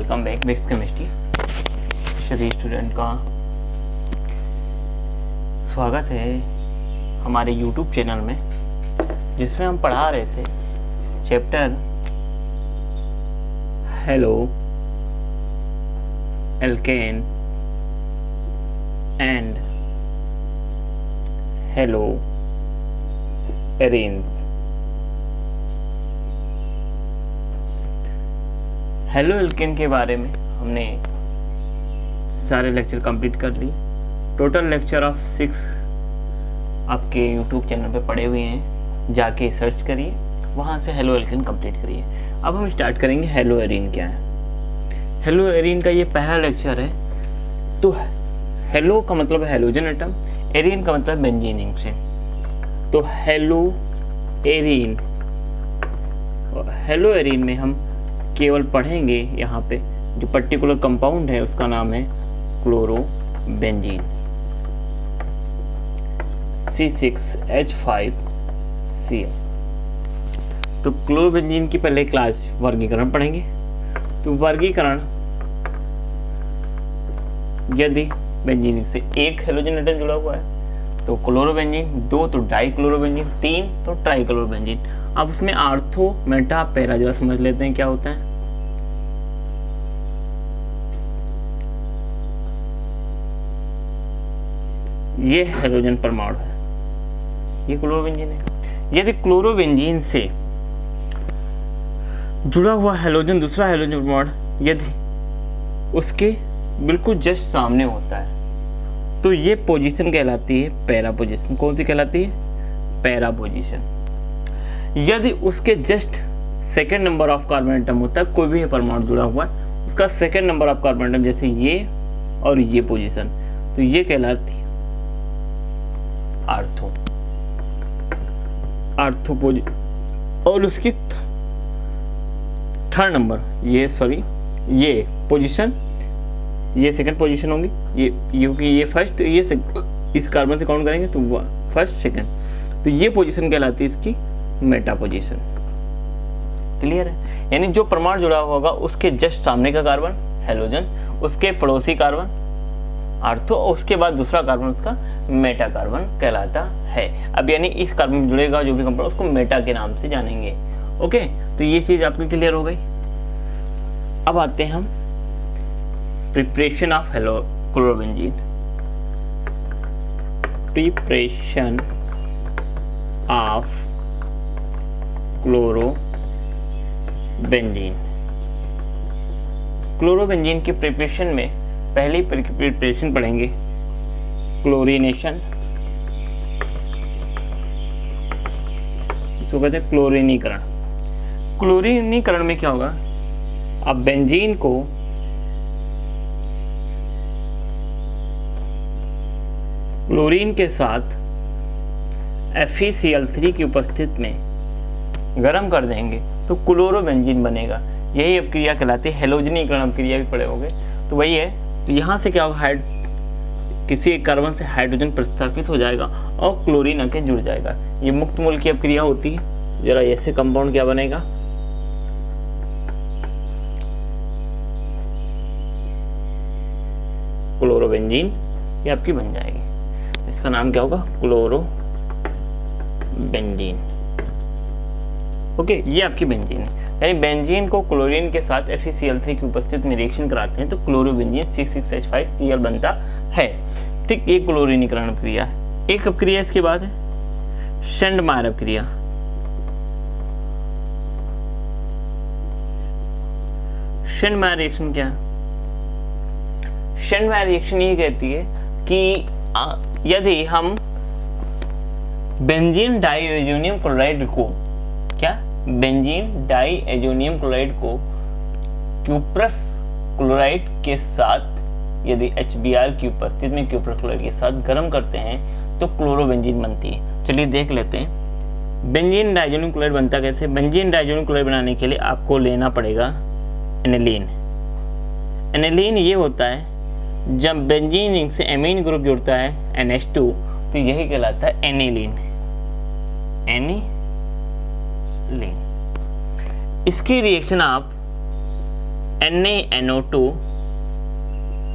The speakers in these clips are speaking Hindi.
Welcome back mix chemistry. सभी स्टूडेंट का स्वागत है हमारे यूट्यूब चैनल में, जिसमें हम पढ़ा रहे थे chapter halo alkane and hello arenes. Halo alkane के बारे में हमने सारे लेक्चर कंप्लीट कर लिए। टोटल लेक्चर ऑफ 6 आपके यूट्यूब चैनल पे पड़े हुए हैं, जाके सर्च करिए, वहाँ से हेलो एल्केन कंप्लीट करिए। अब हम स्टार्ट करेंगे हेलो एरीन क्या है। हेलो एरीन का ये पहला लेक्चर है। तो हेलो का मतलब है हेलोजन एटम, एरीन का मतलब बेंजीन रिंग से। तो हेलो एरीन, हेलो एरीन में हम केवल पढ़ेंगे यहाँ पे जो पर्टिकुलर कंपाउंड है उसका नाम है क्लोरोबेंजीन C6H5Cl। तो क्लोरोबेंजीन की पहले क्लास वर्गीकरण पढ़ेंगे। तो वर्गीकरण, यदि बेंजीन से एक हेलोजन एटम जुड़ा हुआ है तो क्लोरोबेंजीन, 2 तो डाई क्लोरोबेंजीन, 3 तो ट्राई क्लोरोबेंजीन। अब उसमें आर्थो मेटा पैरा जरा समझ लेते हैं क्या होता है। ये हेलोजन परमाणु है, ये क्लोरोबेंजीन है। यदि क्लोरोबेंजीन से जुड़ा हुआ हेलोजन दूसरा हेलोजन परमाणु यदि उसके बिल्कुल जस्ट सामने होता है तो ये पोजीशन कहलाती है पैरा पोजीशन। कौन सी कहलाती है? Para position. यदि उसके just second number of carbon atom होता है, कोई भी परमाणु जुड़ा हुआ है उसका second number of carbon atom, जैसे ये और ये पोजीशन, तो ये कहलाती है आर्थो पोजीशन। और उसकी थर्ड नंबर ये पोजीशन, ये सेकंड पोजीशन होंगी, ये क्योंकि ये फर्स्ट, ये इस कार्बन से काउंट करेंगे तो फर्स्ट सेकंड, तो ये पोजीशन कहलाती है इसकी मेटा पोजीशन। क्लियर है? यानी जो परमाणु जुड़ा होगा उसके जस्ट सामने का कार्बन हेलोजन, उसके पड़ोसी कार्बन आर्थो, और उसके बाद दूसरा कार्बन उसका मेटा कार्बन कहलाता है। अब यानी इस कार्बन में जुड़ेगा जो भी कंपाउंड उसको मेटा के नाम से जानेंगे। ओके, तो ये चीज आपकी क्लियर हो गई। अब आते हैं हम preparation of hello chlorobenzene. Preparation of chlorobenzene. Chlorobenzene की प्रिपरेशन में पहली प्रिपरेशन पढ़ेंगे क्लोरीनेशन, इसको कहते हैं क्लोरीनीकरण। क्लोरीनीकरण में क्या होगा? अब बेंजीन को क्लोरीन के साथ FeCl3 की उपस्थिति में गर्म कर देंगे तो क्लोरोबेंजीन बनेगा। यही अब क्रिया कहलाती है हेलोजनीकरण। अब क्रिया भी पढ़े होंगे तो वही है। तो यहाँ से क्या होगा, किसी एक कार्बन से हाइड्रोजन प्रतिस्थापित हो जाएगा और क्लोरीन आके जुड़ जाएगा। ये मुक्त मूल की अब क्रिया होती है। जरा ऐसे कंपाउंड क्या बनेगा, क्लोरोबेंजीन, ये आपकी बन जाएगी। इसका नाम क्या होगा? क्लोरोबेंजीन। ओके, ये आपकी बेंजीन है। यानी बेंजीन को क्लोरीन के साथ FeCl3 की उपस्थिति में रिएक्शन कराते हैं तो क्लोरोबेंजीन C6H5Cl बनता है। ठीक, ये क्लोरीनीकरण क्रिया है। एक क्रिया इसके बाद है शेंडमायर क्रिया। शेंडमायर रिएक्शन क्या है? शेंडमायर रिएक्शन ये कहती है कि यदि हम बेंजीन डाइएजोनियम क्लोराइड को बेंजीन डाइएजोनियम क्लोराइड को क्यूप्रस क्लोराइड के साथ यदि HBr की उपस्थिति में क्यूप्रस क्लोराइड के साथ गर्म करते हैं तो क्लोरोबेंजीन बनती है। चलिए देख लेते हैं बेंजीन डाइएजोनियम क्लोराइड बनता कैसे। बेंजीन डाइएजोनियम क्लोराइड बनाने के लिए आपको लेना पड़ेगा एनिलीन। एनिलीन ये होता है जब बेंजीन रिंग से एमीन ग्रुप जुड़ता है NH2 तो यही कहलाता है एनिलीन। इसकी रिएक्शन आप NaNO2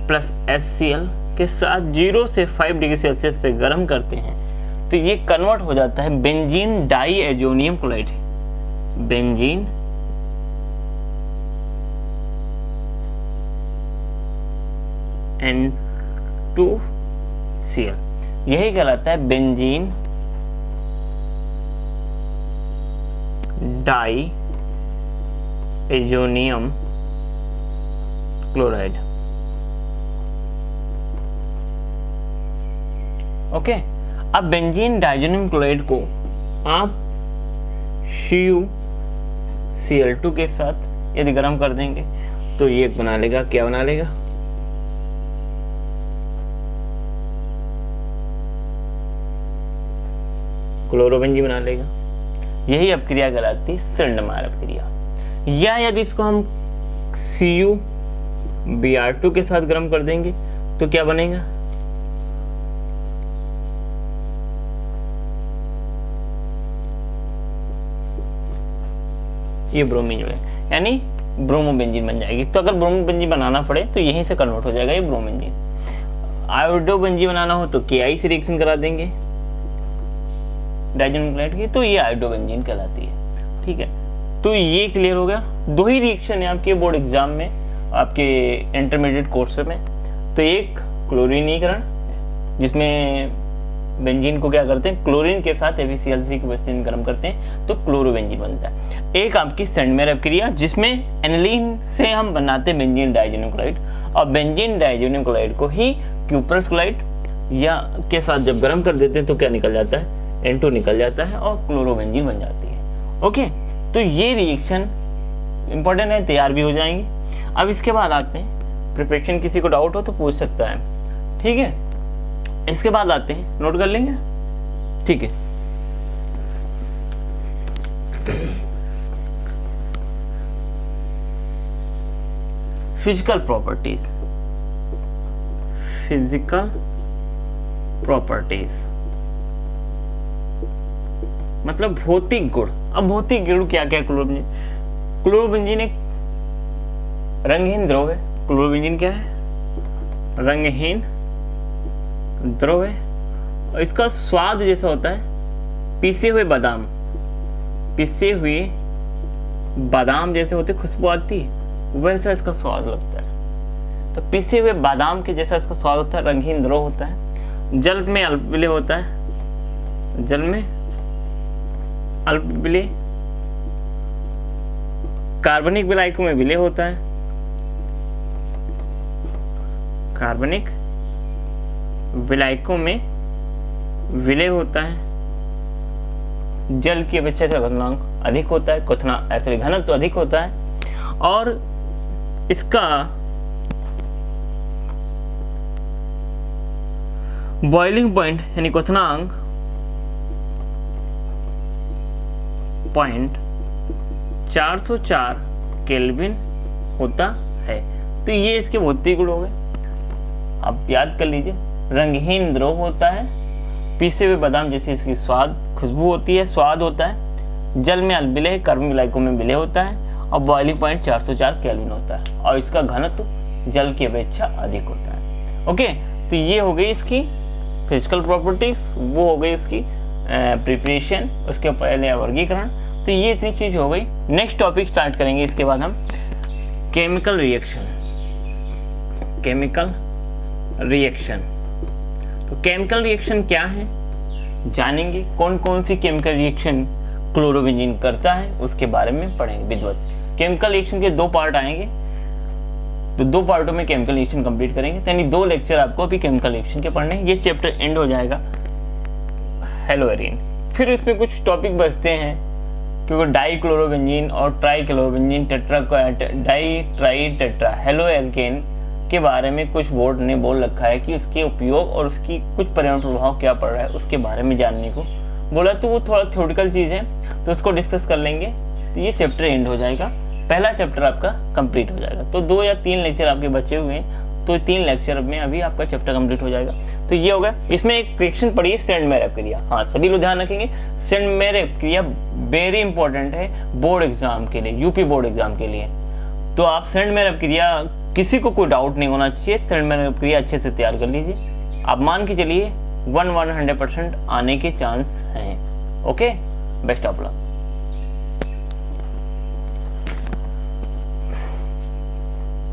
प्लस HCl के साथ 0 से 5 डिग्री सेल्सियस पे गर्म करते हैं तो ये कन्वर्ट हो जाता है benzene diazonium chloride. Benzene N2Cl, यही कहलाता है बेंजीन डाईएजोनियम क्लोराइड। ओके, अब बेंजीन डाइजेनियम क्लोराइड को आप CuCl2 के साथ यदि गर्म कर देंगे तो ये बना लेगा, क्या बना लेगा, क्लोरोबेंजीन बना लेगा। यही अपक्रिया कहलाती है सिंडमार अपक्रिया। या यदि इसको हम CuBr2 के साथ गर्म कर देंगे तो क्या बनेगा, ये ब्रोमीन है, यानी ब्रोमोबेंजीन बन जाएगी। तो अगर ब्रोमोबेंजीन बनाना पड़े तो यहीं से कन्वर्ट हो जाएगा ये ब्रोमेंजीन। आयोडोबेंजीन बनाना हो तो Ki से रिएक्शन करा देंगे डाइजेनियम क्लोराइड की, तो ये आयोडोबेंजीन कहलाती है। ठीक है, तो ये क्लियर हो गया। दो ही रिएक्शन है आपके बोर्ड एग्जाम में, आपके इंटरमीडिएट कोर्स में। तो एक क्लोरीनीकरण जिसमें बेंजीन को क्या करते हैं, क्लोरीन के साथ FeCl3 को बेंजीन गर्म करते हैं तो क्लोरोबेंजीन बनता है। एक आपकी सेंडमेयर अपक्रिया जिसमें एनिलीन से हम बनाते हैं बेंजीन डाइजेनियम क्लोराइड, और बेंजीन डाइजेनियम क्लोराइड को ही क्यूप्रस क्लोराइड या के साथ जब गर्म कर देते हैं तो क्या निकल जाता है, N2 निकल जाता है और क्लोरोबेंजीन बन जाती है। ओके, तो ये रिएक्शन इंपॉर्टेंट है, तैयार भी हो जाएंगे। अब इसके बाद आते हैं प्रिपरेशन, किसी को डाउट हो तो पूछ सकता है। ठीक है, इसके बाद आते हैं, नोट कर लेंगे। ठीक है, फिजिकल प्रॉपर्टीज। फिजिकल प्रॉपर्टीज मतलब भौतिक गुण। अब भौतिक गुण क्या क्या, क्लोरोबेंजीन, क्लोरोबेंजीन एक रंगहीन द्रव है। क्लोरोबेंजीन क्या है, रंगहीन द्रव है, और इसका स्वाद जैसा होता है पीसे हुए बादाम, पिसे हुए बादाम जैसे होते खुशबू आती है वैसा इसका स्वाद लगता है। तो पिसे हुए बादाम के जैसा इसका स्वाद होता है, रंगहीन द्रव होता है, जल में अल्पविलेय होता है, जल में अल्पविलेय, कार्बनिक विलायकों में विलय होता है, कार्बनिक विलायकों में विलय होता है, जल की अपेक्षा से क्वथनांक अधिक होता है, घनत्व तो अधिक होता है, और इसका बॉइलिंग पॉइंट यानी क्वथनांक पॉइंट 404 केल्विन होता है। तो ये इसके भौतिक गुण हो गए। आप याद कर लीजिए, रंगहीन द्रव होता है, पीसे हुए बादाम जैसी इसकी स्वाद खुशबू होती है, स्वाद होता है, जल में अल्पविलेय, कार्बनिक विलायकों में विलय होता है, और बॉइलिंग पॉइंट 404 केल्विन होता है, और इसका घनत्व जल की अपेक्षा अधिक होता है। ओके, तो ये हो गई इसकी फिजिकल प्रॉपर्टीज, वो हो गई उसकी प्रिपरेशन, उसके पहले वर्गीकरण। तो ये इतनी चीज हो गई। नेक्स्ट टॉपिक स्टार्ट करेंगे इसके बाद हम केमिकल रिएक्शन। केमिकल रिएक्शन, तो केमिकल रिएक्शन क्या है जानेंगे, कौन कौन सी केमिकल रिएक्शन क्लोरोबेंजीन करता है उसके बारे में पढ़ेंगे विधिवत। केमिकल रिएक्शन के 2 पार्ट आएंगे, तो 2 पार्टों में केमिकल रिएक्शन कंप्लीट करेंगे, यानी 2 लेक्चर आपको अभी केमिकल रिएक्शन के पढ़ने। ये चैप्टर एंड हो जाएगा हेलोएरिन। फिर इसमें कुछ टॉपिक बचते हैं, क्योंकि डाई क्लोरोबेंजीन और try chlorobenzene, di tri tetra haloalkane के बारे में कुछ बोर्ड ने बोल रखा है कि उसके उपयोग और उसकी कुछ पर्यावरण प्रभाव क्या पड़ रहा है उसके बारे में जानने को बोला। तो वो थोड़ा थ्योरेटिकल चीज है, तो उसको डिस्कस कर लेंगे। तो ये चैप्टर एंड हो जाएगा, पहला चैप्टर आपका कंप्लीट हो जाएगा। तो 2 या 3 लेक्चर आपके बचे हुए हैं, तो 3 लेक्चर में अभी आपका चैप्टर कंप्लीट हो जाएगा। तो ये होगा। इसमें एक रिएक्शन पड़ी है सेंडमेयर अपक्रिया। हाँ, सभी लोग ध्यान रखेंगे, सेंडमेयर अपक्रिया वेरी इंपॉर्टेंट है बोर्ड एग्जाम के लिए, यूपी बोर्ड एग्जाम के लिए। तो आप सेंड मेल अभिक्रिया, किसी को कोई डाउट नहीं होना चाहिए, सेंड मेल अभिक्रिया अच्छे से तैयार कर लीजिए। आप मान के चलिए 100% आने के चांस हैं। Okay, best of luck.